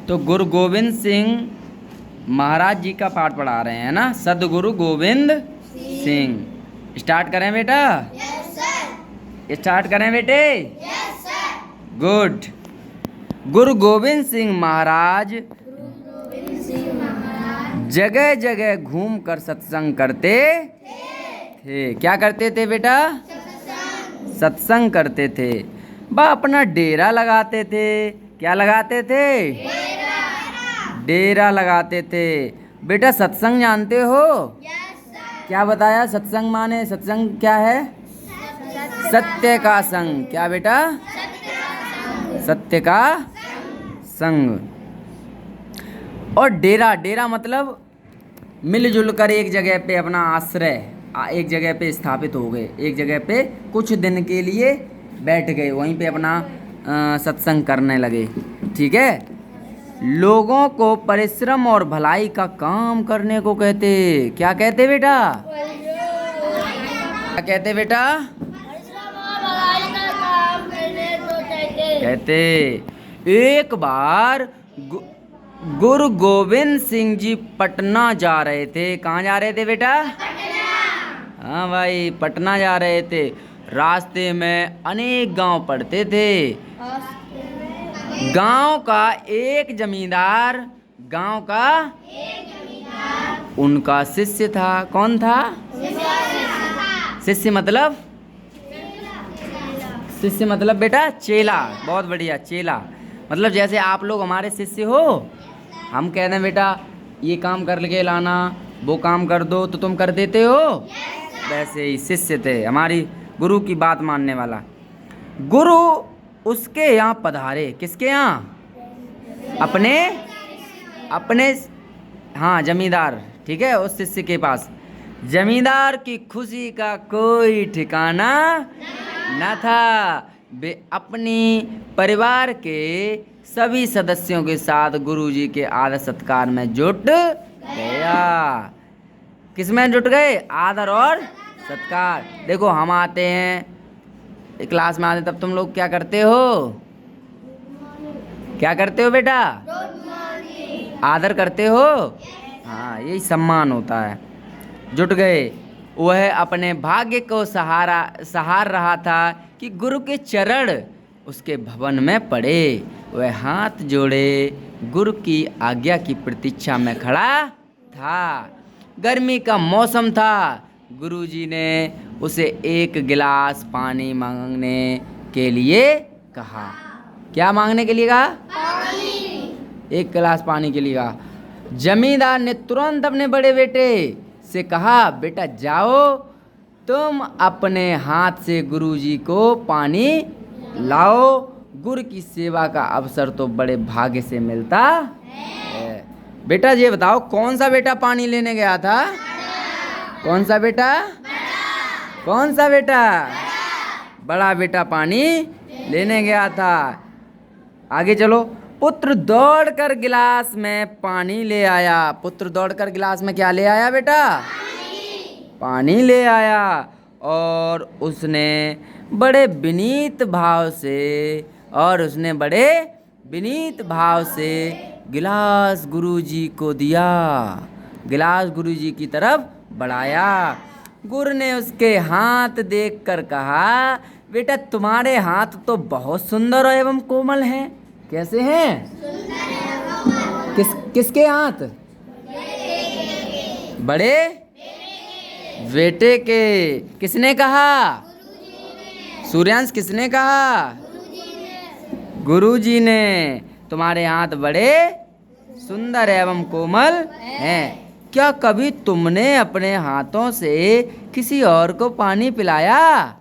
तो गुरु गोविंद सिंह महाराज जी का पाठ पढ़ा रहे हैं ना, सदगुरु गोविंद सिंह। स्टार्ट करें बेटा? Yes sir. स्टार्ट करें बेटे? Yes sir. गुड। गुरु गोविंद सिंह महाराज जगह जगह घूम कर सत्संग करते थे। क्या करते थे बेटा? सत्संग करते थे। वह अपना डेरा लगाते थे। क्या लगाते थे? डेरा लगाते थे। बेटा सत्संग जानते हो? Yes sir. क्या बताया? सत्संग माने, सत्संग क्या है? सत्य का संग। क्या बेटा? सत्य का संग। और डेरा, डेरा मतलब मिलजुल कर एक जगह पे अपना आश्रय, एक जगह पे स्थापित हो गए, एक जगह पे कुछ दिन के लिए बैठ गए, वहीं पे अपना सत्संग करने लगे। ठीक है। लोगों को परिश्रम और भलाई का काम करने को कहते। क्या कहते बेटा? क्या कहते बेटा? कहते। एक बार गुरु गोविंद सिंह जी पटना जा रहे थे। कहाँ जा रहे थे बेटा? हाँ भाई, पटना जा रहे थे। रास्ते में अनेक गांव पड़ते थे। गांव का एक जमींदार उनका शिष्य था। कौन था? शिष्य मतलब? शिष्य मतलब बेटा चेला। बहुत बढ़िया, चेला मतलब जैसे आप लोग हमारे शिष्य हो, हम कहते हैं बेटा ये काम कर के लाना, वो काम कर दो, तो तुम कर देते हो। वैसे ही शिष्य थे, हमारी गुरु की बात मानने वाला। गुरु उसके यहाँ पधारे। किसके यहाँ? अपने हाँ, जमींदार। ठीक है, उस शिष्य के पास। जमींदार की खुशी का कोई ठिकाना न था। वे अपनी परिवार के सभी सदस्यों के साथ गुरुजी के आदर सत्कार में जुट गया। किस में जुट गए? आदर और सत्कार। देखो हम आते हैं क्लास में, आते तब तुम लोग क्या करते हो? क्या करते हो बेटा? आदर करते हो। हाँ, यही सम्मान होता है। जुट गए। वह अपने भाग्य को सहार रहा था कि गुरु के चरण उसके भवन में पड़े। वह हाथ जोड़े गुरु की आज्ञा की प्रतीक्षा में खड़ा था। गर्मी का मौसम था। गुरुजी ने उसे एक गिलास पानी मांगने के लिए कहा। क्या मांगने के लिए कहा? पानी। एक गिलास पानी के लिए कहा। जमींदार ने तुरंत अपने बड़े बेटे से कहा, बेटा जाओ, तुम अपने हाथ से गुरुजी को पानी लाओ। गुरु की सेवा का अवसर तो बड़े भाग्य से मिलता है। बेटा ये बताओ, कौन सा बेटा पानी लेने गया था? कौन सा बेटा? कौन सा बेटा? बड़ा बेटा पानी लेने गया था। आगे चलो। पुत्र दौड़कर गिलास में पानी ले आया। पुत्र दौड़कर गिलास में क्या ले आया बेटा? पानी ले आया। और उसने बड़े विनीत भाव से गिलास गुरुजी को दिया। गिलास गुरुजी की तरफ बढ़ाया। गुरु ने उसके हाथ देखकर कहा, बेटा तुम्हारे हाथ तो बहुत सुंदर एवं कोमल हैं। कैसे हैं? किसके हाथ? बड़े बेटे के। किसने कहा? सूर्यांश किसने कहा? गुरुजी ने। तुम्हारे हाथ बड़े सुंदर एवं कोमल हैं। क्या कभी तुमने अपने हाथों से किसी और को पानी पिलाया?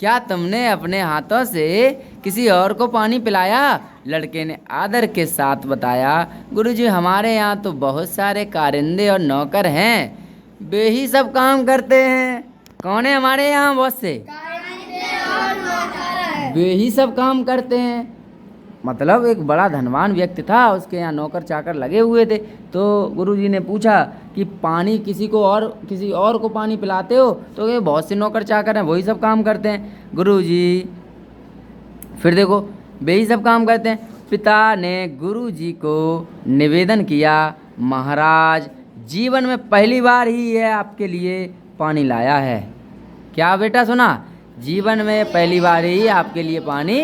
क्या तुमने अपने हाथों से किसी और को पानी पिलाया? लड़के ने आदर के साथ बताया, गुरुजी हमारे यहाँ तो बहुत सारे कारिंदे और नौकर हैं, वे ही सब काम करते हैं। कौन है हमारे यहाँ? बहुत से वे ही सब काम करते हैं। मतलब एक बड़ा धनवान व्यक्ति था, उसके यहाँ नौकर चाकर लगे हुए थे। तो गुरुजी ने पूछा कि पानी किसी और को पानी पिलाते हो? तो ये बहुत से नौकर चाकर हैं, वही सब काम करते हैं। गुरुजी फिर देखो, वे ही सब काम करते हैं। पिता ने गुरुजी को निवेदन किया, महाराज जीवन में पहली बार ही यह आपके लिए पानी लाया है। क्या बेटा सुना? जीवन में पहली बार ही आपके लिए पानी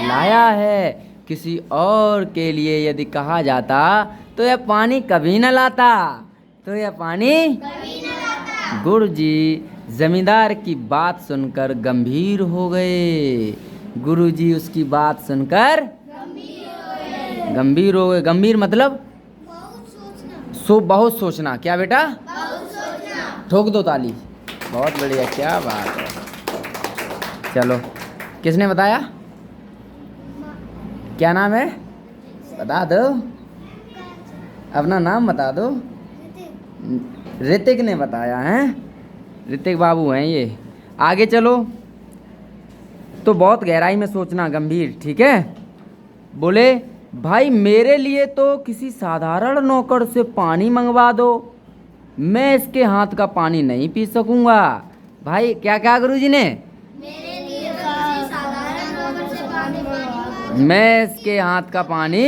लाया है। किसी और के लिए यदि कहा जाता तो यह पानी कभी न लाता, तो यह पानी गुरुजी जमींदार की बात सुनकर गंभीर हो गए। गुरुजी उसकी बात सुनकर गंभीर हो गए। गंभीर मतलब बहुत सोचना। क्या बेटा? ठोक दो ताली। बहुत बढ़िया, क्या बात है। चलो, किसने बताया? क्या नाम है? बता दो, अपना नाम बता दो। ऋतिक ने बताया है। ऋतिक बाबू हैं ये। आगे चलो। तो बहुत गहराई में सोचना, गंभीर, ठीक है। बोले, भाई मेरे लिए तो किसी साधारण नौकर से पानी मंगवा दो, मैं इसके हाथ का पानी नहीं पी सकूंगा। भाई क्या कहा गुरुजी ने? मेरे लिए किसी साधारण नौकर से पानी मंगवा दो, मैं इसके हाथ का पानी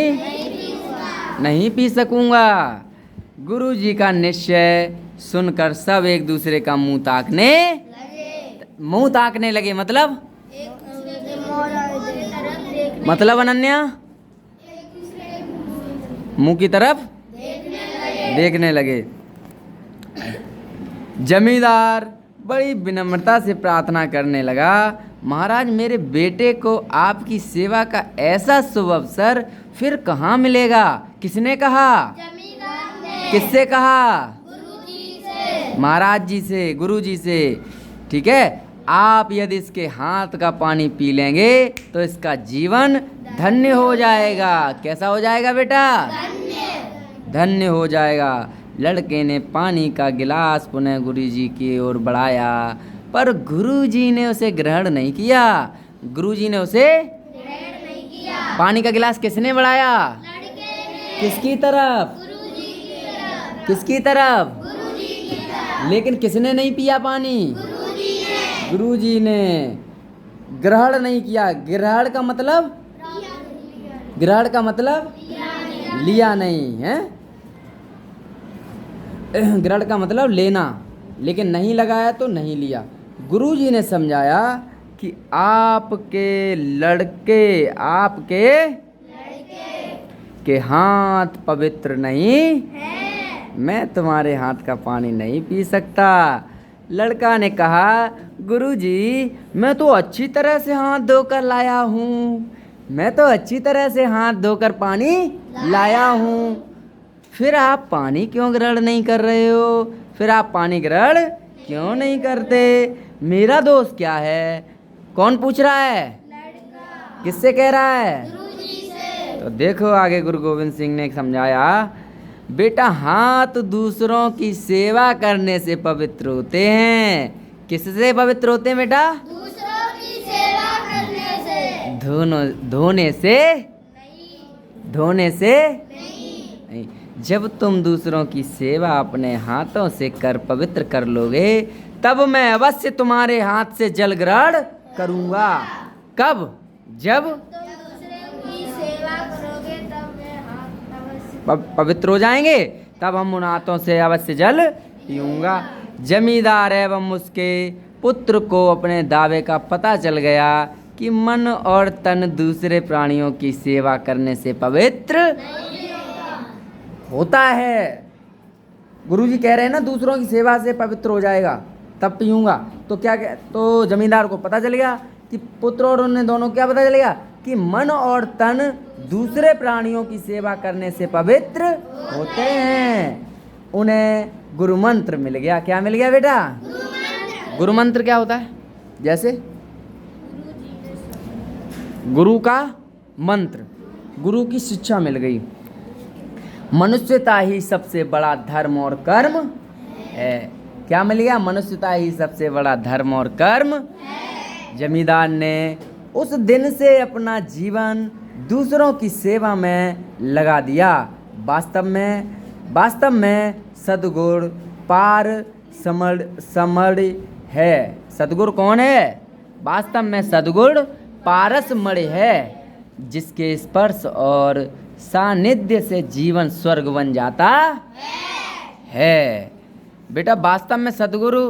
नहीं पी सकूंगा। गुरुजी का निश्चय सुनकर सब एक दूसरे का मुंह ताकने लगे। मतलब मतलब अनन्या, मुंह की तरफ देखने लगे। जमींदार बड़ी विनम्रता से प्रार्थना करने लगा, महाराज मेरे बेटे को आपकी सेवा का ऐसा शुभ अवसर फिर कहाँ मिलेगा? किसने कहा? जमींदार ने। किससे कहा? गुरुजी से। महाराज जी से, गुरुजी से। ठीक है, आप यदि इसके हाथ का पानी पी लेंगे तो इसका जीवन धन्य हो जाएगा। कैसा हो जाएगा बेटा? धन्य हो जाएगा। लड़के ने पानी का गिलास पुनः गुरुजी की ओर बढ़ाया, पर गुरुजी ने उसे ग्रहण नहीं किया। गुरुजी ने उसे पानी का गिलास किसने बढ़ाया? किसकी तरफ? किसकी तरफ? लेकिन किसने नहीं पिया पानी? गुरुजी ने। ग्रहण नहीं किया। ग्रहण का मतलब? ग्रहण का मतलब लिया नहीं है। ग्रहण का मतलब लेना, लेकिन नहीं लगाया तो नहीं लिया। गुरुजी ने समझाया कि आपके लड़के के हाथ पवित्र नहीं, मैं तुम्हारे हाथ का पानी नहीं पी सकता। लड़का ने कहा, गुरुजी मैं तो अच्छी तरह से हाथ धोकर लाया हूँ, मैं तो अच्छी तरह से हाथ धोकर पानी लाया हूँ, फिर आप पानी क्यों ग्रहण नहीं कर रहे हो? फिर आप पानी ग्रहण क्यों नहीं करते? मेरा दोष क्या है? कौन पूछ रहा है? किससे कह रहा है? तो देखो आगे गुरु गोविंद सिंह ने समझाया, बेटा हाथ दूसरों की सेवा करने से पवित्र होते हैं। किससे पवित्र होते हैं बेटा? दूसरों की सेवा करने से। धोने से नहीं। जब तुम दूसरों की सेवा अपने हाथों से कर पवित्र कर लोगे, तब मैं अवश्य तुम्हारे हाथ से जल ग्रहण करूंगा। कब? जब की सेवा करोगे तब मैं हाथ अवश्य पवित्र हो जाएंगे, तब हम उन हाथों से अवश्य जल पीऊंगा। जमींदार एवं उसके पुत्र को अपने दावे का पता चल गया कि मन और तन दूसरे प्राणियों की सेवा करने से पवित्र होता है। गुरुजी कह रहे हैं ना, दूसरों की सेवा से पवित्र हो जाएगा तब पीऊंगा। तो तो जमींदार को पता चल गया कि पुत्र और उन्हें दोनों क्या पता चल गया कि मन और तन दूसरे प्राणियों की सेवा करने से पवित्र होते हैं। उन्हें गुरु मंत्र मिल गया। क्या मिल गया बेटा? गुरु मंत्र क्या होता है? जैसे गुरु का मंत्र, गुरु की शिक्षा मिल गई। मनुष्यता ही सबसे बड़ा धर्म और कर्म है। क्या मिल गया? मनुष्यता ही सबसे बड़ा धर्म और कर्म। जमींदार ने उस दिन से अपना जीवन दूसरों की सेवा में लगा दिया। वास्तव में सद्गुण पार समड़ है। सद्गुण कौन है? वास्तव में सद्गुण पारस मणि है। जिसके स्पर्श और सानिध्य से जीवन स्वर्ग बन जाता है। बेटा वास्तव में सदगुरु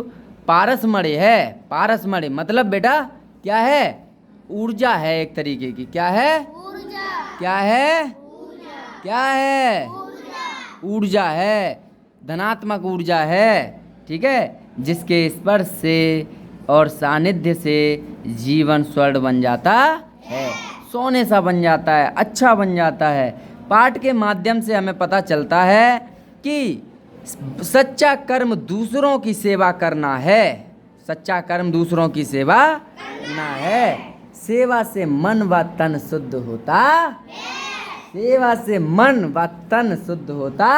पारसमणि है। पारसमणि मतलब बेटा क्या है? ऊर्जा है एक तरीके की। क्या है? क्या है? क्या है? ऊर्जा है, धनात्मक ऊर्जा है। ठीक है, जिसके स्पर्श से और सानिध्य से जीवन स्वर्ण बन जाता है, सोने सा बन जाता है, अच्छा बन जाता है। पाठ के माध्यम से हमें पता चलता है कि सच्चा कर्म दूसरों की सेवा करना है। सच्चा कर्म दूसरों की सेवा करना है। सेवा से मन व तन शुद्ध होता। सेवा से मन व तन शुद्ध होता।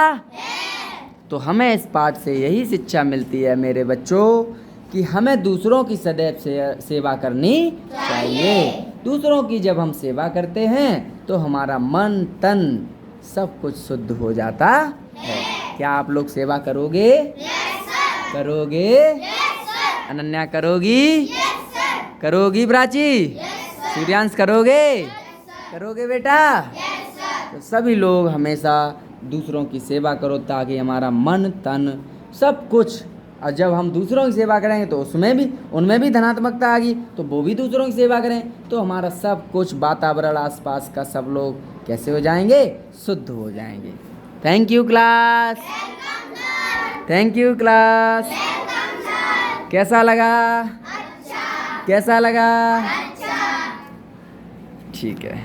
तो हमें इस पाठ से यही शिक्षा मिलती है मेरे बच्चों कि हमें दूसरों की सदैव सेवा करनी चाहिए। दूसरों की जब हम सेवा करते हैं तो हमारा मन तन सब कुछ शुद्ध हो जाता है। क्या आप लोग सेवा करोगे? करोगे? अनन्या करोगी? करोगी प्राची? सूर्यांश करोगे? करोगे बेटा? तो सभी लोग हमेशा दूसरों की सेवा करो ताकि हमारा मन तन सब कुछ, और जब हम दूसरों की सेवा करेंगे तो उनमें भी धनात्मकता आ गई, तो वो भी दूसरों की सेवा करें तो हमारा सब कुछ वातावरण आसपास का सब लोग कैसे हो जाएंगे? शुद्ध हो जाएंगे। Thank you class. Thank you class. कैसा लगा? कैसा लगा? ठीक है।